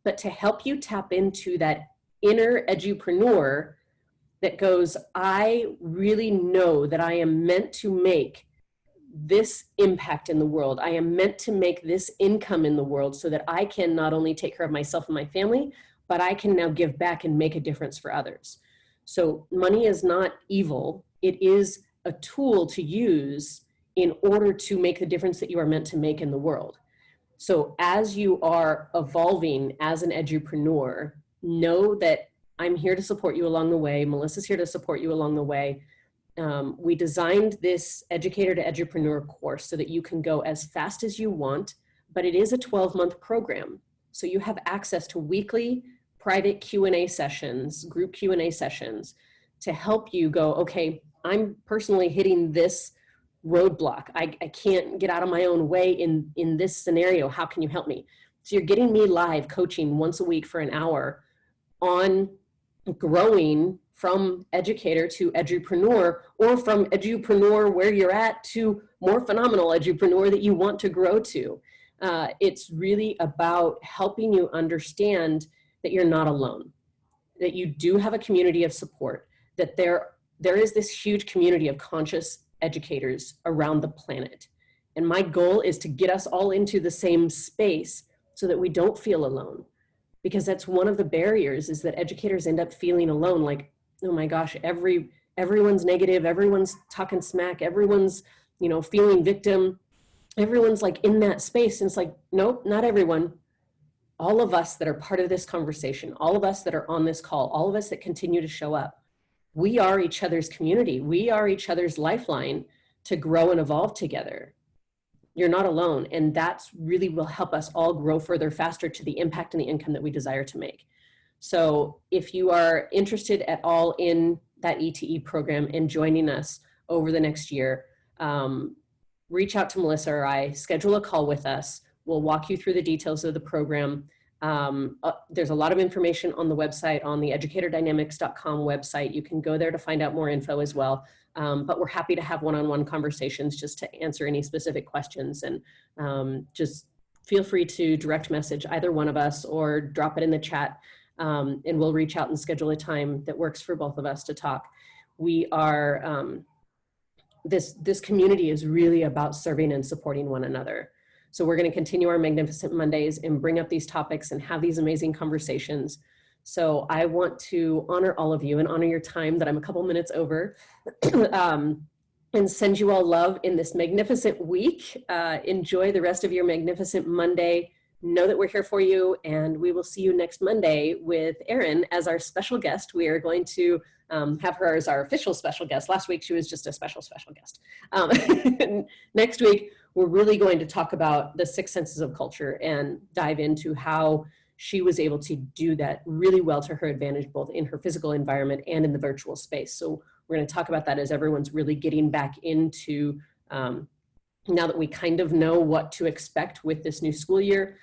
but to help you tap into that inner edupreneur that goes, I really know that I am meant to make this impact in the world. I am meant to make this income in the world so that I can not only take care of myself and my family, but I can now give back and make a difference for others. So money is not evil. It is a tool to use in order to make the difference that you are meant to make in the world. So as you are evolving as an edupreneur, know that I'm here to support you along the way. Melissa's here to support you along the way. We designed this educator to edupreneur course so that you can go as fast as you want, but it is a 12-month program. So you have access to weekly private Q&A sessions, group Q&A sessions to help you go, okay, I'm personally hitting this roadblock. I can't get out of my own way in this scenario. How can you help me? So you're getting me live coaching once a week for an hour on growing from educator to edupreneur, or from edupreneur where you're at to more phenomenal edupreneur that you want to grow to. It's really about helping you understand that you're not alone, that you do have a community of support, that there is this huge community of conscious educators around the planet. And my goal is to get us all into the same space so that we don't feel alone. Because that's one of the barriers, is that educators end up feeling alone, like, oh my gosh, everyone's negative, everyone's talking smack, everyone's, feeling victim, everyone's like in that space. And it's like, nope, not everyone. All of us that are part of this conversation, all of us that are on this call, all of us that continue to show up, we are each other's community. We are each other's lifeline to grow and evolve together. You're not alone. And that's really will help us all grow further, faster to the impact and the income that we desire to make. So if you are interested at all in that ETE program and joining us over the next year, reach out to Melissa or I, schedule a call with us. We'll walk you through the details of the program. There's a lot of information on the website, on the educatordynamics.com website. You can go there to find out more info as well. But we're happy to have one-on-one conversations just to answer any specific questions. And just feel free to direct message either one of us or drop it in the chat. And we'll reach out and schedule a time that works for both of us to talk. We are, this community is really about serving and supporting one another. So we're going to continue our Magnificent Mondays and bring up these topics and have these amazing conversations. So I want to honor all of you and honor your time that I'm a couple minutes over, and send you all love in this magnificent week. Enjoy the rest of your Magnificent Monday. Know that we're here for you, and we will see you next Monday with Erin as our special guest. We are going to have her as our official special guest. Last week, she was just a special guest. Next week, we're really going to talk about the 6 senses of culture and dive into how she was able to do that really well to her advantage, both in her physical environment and in the virtual space. So we're going to talk about that as everyone's really getting back into, now that we kind of know what to expect with this new school year,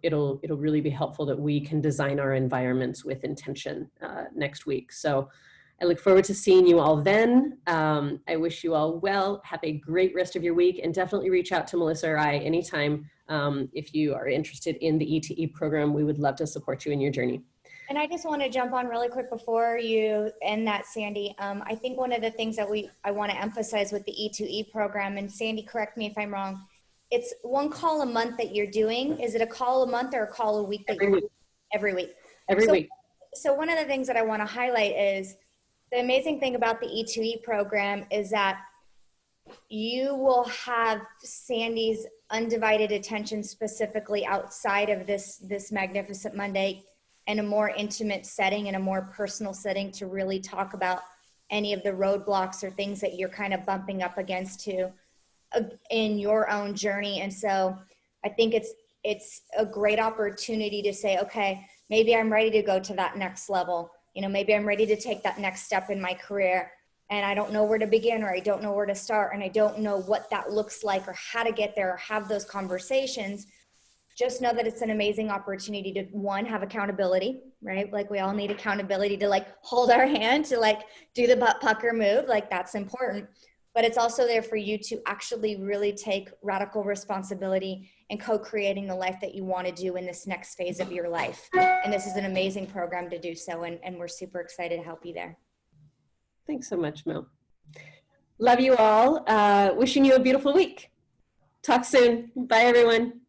it'll really be helpful that we can design our environments with intention next week. So I look forward to seeing you all then. I wish you all well. Have a great rest of your week, and definitely reach out to Melissa or I anytime if you are interested in the ETE program. We would love to support you in your journey. And I just want to jump on really quick before you end that, Sandy. I think one of the things that I want to emphasize with the E2E program, and Sandy, correct me if I'm wrong, it's 1 call a month that you're doing. Is it a call a month or a call a week? Every week. Every week. Every week. So one of the things that I want to highlight is the amazing thing about the E2E program is that you will have Sandy's undivided attention specifically outside of this Magnificent Monday in a more intimate setting, in a more personal setting, to really talk about any of the roadblocks or things that you're kind of bumping up against in your own journey. And so I think it's a great opportunity to say, okay, maybe I'm ready to go to that next level. Maybe I'm ready to take that next step in my career, and I don't know where to begin, or I don't know where to start, and I don't know what that looks like or how to get there or have those conversations. Just know that it's an amazing opportunity to, 1, have accountability, right? Like we all need accountability to hold our hand, to do the butt pucker move. That's important. But it's also there for you to actually really take radical responsibility and co-creating the life that you want to do in this next phase of your life. And this is an amazing program to do so. And we're super excited to help you there. Thanks so much, Mel. Love you all. Wishing you a beautiful week. Talk soon. Bye, everyone.